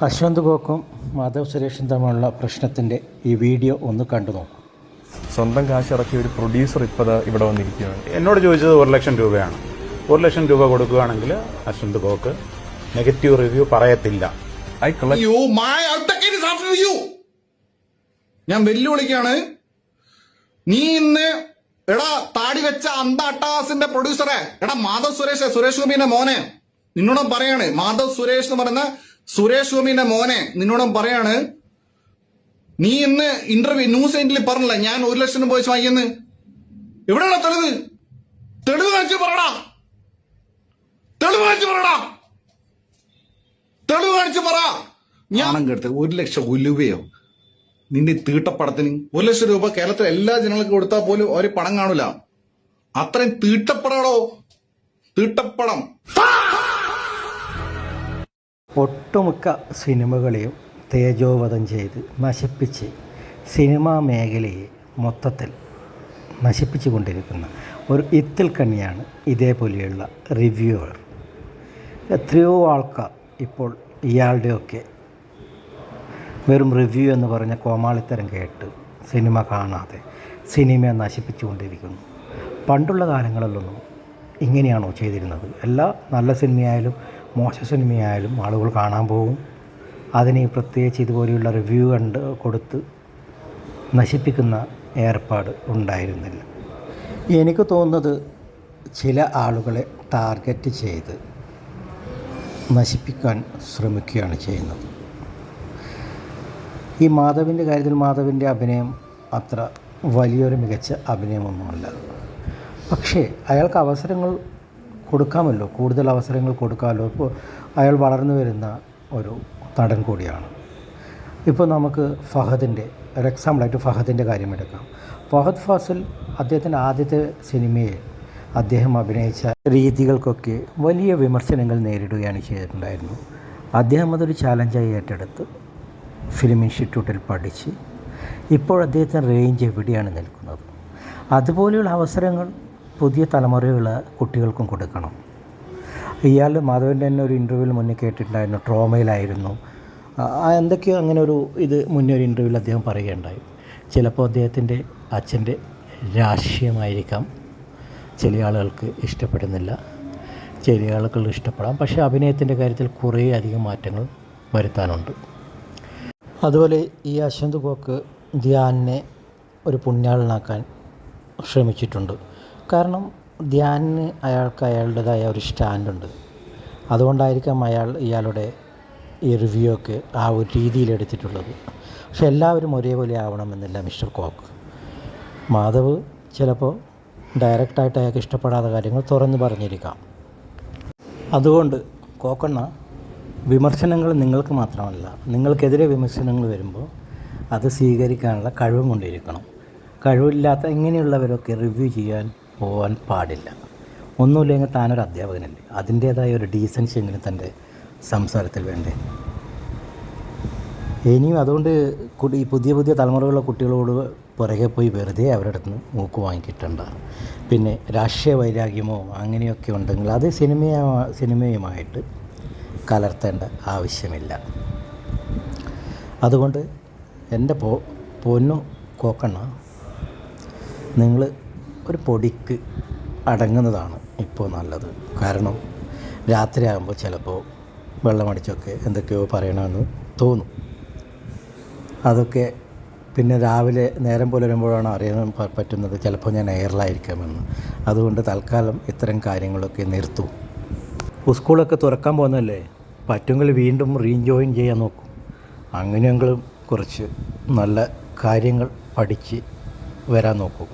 അശ്വന്ത് ഗോക്കും മാധവ് സുരേഷും തമ്മിലുള്ള പ്രശ്നത്തിൻ്റെ ഈ വീഡിയോ ഒന്ന് കണ്ടു നോക്കും. സ്വന്തം കാശ് ഇറക്കിയ ഒരു പ്രൊഡ്യൂസർ ഇപ്പോൾ ഇവിടെ വന്നിരിക്കുകയാണ്. എന്നോട് ചോദിച്ചത് 1,00,000 രൂപയാണ്. 1,00,000 രൂപ കൊടുക്കുകയാണെങ്കിൽ അശ്വന്ത് ഗോക്ക് നെഗറ്റീവ് റിവ്യൂ പറയത്തില്ല. ഞാൻ വെല്ലുവിളിക്കാണ്. നീ ഇന്ന് എടാ താടി വെച്ച അട്ടാസിന്റെ പ്രൊഡ്യൂസറെ എടാ മാധവ് സുരേഷ് ഗോപിന്റെ മോനെ നിന്നോടും പറയാണ്. മാധവ് സുരേഷ് എന്ന് പറയുന്ന സുരേഷ് ഗോപിന്റെ മോനെ നിന്നോടും പറയാണ്. നീ ഇന്ന് ഇന്റർവ്യൂ ന്യൂസ് എയ്റ്റിൽ പറഞ്ഞില്ല ഞാൻ 1,00,000 പോയി വാങ്ങിയെന്ന്. എവിടെയാണ് തെളിവ്? തെളിവ് കാണിച്ചു പറടാ. തെളിവ് കാണിച്ചു പറ. ഞാൻ കേട്ടത് 1,00,000 രൂപയോ നിന്റെ തീട്ടപ്പടത്തിന്? 1,00,000 രൂപ കേരളത്തിലെ എല്ലാ ജനങ്ങൾക്കും കൊടുത്താൽ പോലും ഒരു പണം കാണൂല. അത്രയും തീട്ടപ്പടാടോ, തീട്ടപ്പടം. ഒട്ടുമിക്ക സിനിമകളെയും തേജോവധം ചെയ്ത് നശിപ്പിച്ച് സിനിമാ മേഖലയെ മൊത്തത്തിൽ നശിപ്പിച്ചു കൊണ്ടിരിക്കുന്ന ഒരു ഇത്തിൽ കണ്ണിയാണ് ഇതേപോലെയുള്ള റിവ്യൂവർ. എത്രയോ ആൾക്കാർ ഇപ്പോൾ ഇയാളുടെയൊക്കെ വെറും റിവ്യൂ എന്ന് പറഞ്ഞ കോമാളിത്തരം കേട്ട് സിനിമ കാണാതെ സിനിമയെ നശിപ്പിച്ചു കൊണ്ടിരിക്കുന്നു. പണ്ടുള്ള കാലങ്ങളിലൊന്നും ഇങ്ങനെയാണോ ചെയ്തിരുന്നത്? എല്ലാ നല്ല സിനിമയായാലും മോശ സിനിമയായാലും ആളുകൾ കാണാൻ പോകും. അതിന് പ്രത്യേകിച്ച് ഇതുപോലെയുള്ള റിവ്യൂ കൊടുത്ത് നശിപ്പിക്കുന്ന ഏർപ്പാട് ഉണ്ടായിരുന്നില്ല. എനിക്ക് തോന്നുന്നത് ചില ആളുകളെ ടാർഗറ്റ് ചെയ്ത് നശിപ്പിക്കാൻ ശ്രമിക്കുകയാണ് ചെയ്യുന്നത്. ഈ മാധവിൻ്റെ കാര്യത്തിൽ മാധവിൻ്റെ അഭിനയം അത്ര വലിയൊരു മികച്ച അഭിനയമൊന്നുമല്ല. പക്ഷേ അയാൾക്ക് അവസരങ്ങൾ കൊടുക്കാമല്ലോ, കൂടുതൽ അവസരങ്ങൾ കൊടുക്കാമല്ലോ. ഇപ്പോൾ അയാൾ വളർന്നു വരുന്ന ഒരു നടൻ കൂടിയാണ്. ഇപ്പോൾ നമുക്ക് ഫഹദിൻ്റെ ഒരു എക്സാമ്പിളായിട്ട് ഫഹദിൻ്റെ കാര്യം എടുക്കാം. ഫഹദ് ഫാസിൽ അദ്ദേഹത്തിൻ്റെ ആദ്യത്തെ സിനിമയിൽ അദ്ദേഹം അഭിനയിച്ച രീതികൾക്കൊക്കെ വലിയ വിമർശനങ്ങൾ നേരിടുകയാണ് ചെയ്തിട്ടുണ്ടായിരുന്നു. അദ്ദേഹം അതൊരു ചാലഞ്ചായി ഏറ്റെടുത്ത് ഫിലിം ഇൻസ്റ്റിറ്റ്യൂട്ടിൽ പഠിച്ച് ഇപ്പോൾ അദ്ദേഹത്തിൻ്റെ റേഞ്ച് എവിടെയാണ് നിൽക്കുന്നത്? അതുപോലെയുള്ള അവസരങ്ങൾ പുതിയ തലമുറയുള്ള കുട്ടികൾക്കും കൊടുക്കണം. ഇയാൾ മാധവൻ്റെ തന്നെ ഒരു ഇൻ്റർവ്യൂവിൽ മുന്നേ കേട്ടിട്ടുണ്ടായിരുന്നു, ട്രോമയിലായിരുന്നു എന്തൊക്കെയോ അങ്ങനെ ഒരു ഇത് മുന്നേ ഒരു ഇൻ്റർവ്യൂവിൽ അദ്ദേഹം പറയുകയുണ്ടായി. ചിലപ്പോൾ അദ്ദേഹത്തിൻ്റെ അച്ഛൻ്റെ രാഷ്ട്രീയമായിരിക്കാം ചില ആളുകൾക്ക് ഇഷ്ടപ്പെടുന്നില്ല, ചില ആളുകൾ ഇഷ്ടപ്പെടാം. പക്ഷേ അഭിനയത്തിൻ്റെ കാര്യത്തിൽ കുറേ അധികം മാറ്റങ്ങൾ വരുത്താനുണ്ട്. അതുപോലെ ഈ അശ്വന്ത് ഗോക്ക് ധ്യാനിനെ ഒരു പുണ്യാളനാക്കാൻ ശ്രമിച്ചിട്ടുണ്ട്. കാരണം ധ്യാനിന് അയാൾക്ക് അയാളുടേതായ ഒരു സ്റ്റാൻഡുണ്ട്. അതുകൊണ്ടായിരിക്കാം ഇയാളുടെ ഈ റിവ്യൂ ഒക്കെ ആ ഒരു രീതിയിലെടുത്തിട്ടുള്ളത്. പക്ഷെ എല്ലാവരും ഒരേപോലെ ആവണമെന്നില്ല മിസ്റ്റർ കോക്ക്. മാധവ് ചിലപ്പോൾ ഡയറക്റ്റായിട്ട് അയാൾക്ക് ഇഷ്ടപ്പെടാത്ത കാര്യങ്ങൾ തുറന്നു പറഞ്ഞിരിക്കാം. അതുകൊണ്ട് കോക്കണ്ണ, വിമർശനങ്ങൾ നിങ്ങൾക്ക് മാത്രമല്ല, നിങ്ങൾക്കെതിരെ വിമർശനങ്ങൾ വരുമ്പോൾ അത് സ്വീകരിക്കാനുള്ള കഴിവും കൊണ്ടിരിക്കണം. കഴിവില്ലാത്ത ഇങ്ങനെയുള്ളവരൊക്കെ റിവ്യൂ ചെയ്യാൻ പോകാൻ പാടില്ല. ഒന്നുമില്ലെങ്കിൽ താനൊരു അധ്യാപകനല്ലേ, അതിൻ്റേതായ ഒരു ഡീസൻസി എങ്കിലും തൻ്റെ സംസാരത്തിൽ വേണ്ടേ? ഇനിയും അതുകൊണ്ട് ഈ പുതിയ തലമുറകളുള്ള കുട്ടികളോട് പുറകെ പോയി വെറുതെ അവരുടെ അടുത്ത് നിന്ന് മൂക്ക് വാങ്ങിക്കിട്ടണ്ട. പിന്നെ രാഷ്ട്രീയ വൈരാഗ്യമോ അങ്ങനെയൊക്കെ ഉണ്ടെങ്കിൽ അത് സിനിമയുമായിട്ട് കലർത്തേണ്ട ആവശ്യമില്ല. അതുകൊണ്ട് എൻ്റെ പൊന്നു കോക്കണ്ണ, നിങ്ങൾ ഒരു പൊടിക്ക് അടങ്ങുന്നതാണ് ഇപ്പോൾ നല്ലത്. കാരണം രാത്രിയാകുമ്പോൾ ചിലപ്പോൾ വെള്ളമടിച്ചൊക്കെ എന്തൊക്കെയോ പറയണമെന്ന് തോന്നും. അതൊക്കെ പിന്നെ രാവിലെ നേരം പുലരുമ്പോഴാണ് അറിയാൻ പറ്റുന്നത് ചിലപ്പോൾ ഞാൻ എയറിലായിരിക്കാമെന്ന്. അതുകൊണ്ട് തൽക്കാലം ഇത്തരം കാര്യങ്ങളൊക്കെ നിർത്തും. സ്കൂളൊക്കെ തുറക്കാൻ പോകുന്നതല്ലേ, പറ്റുമെങ്കിൽ വീണ്ടും റീജോയിൻ ചെയ്യാൻ നോക്കും. അങ്ങനെയെങ്കിലും കുറച്ച് നല്ല കാര്യങ്ങൾ പഠിച്ച് വരാൻ നോക്കും.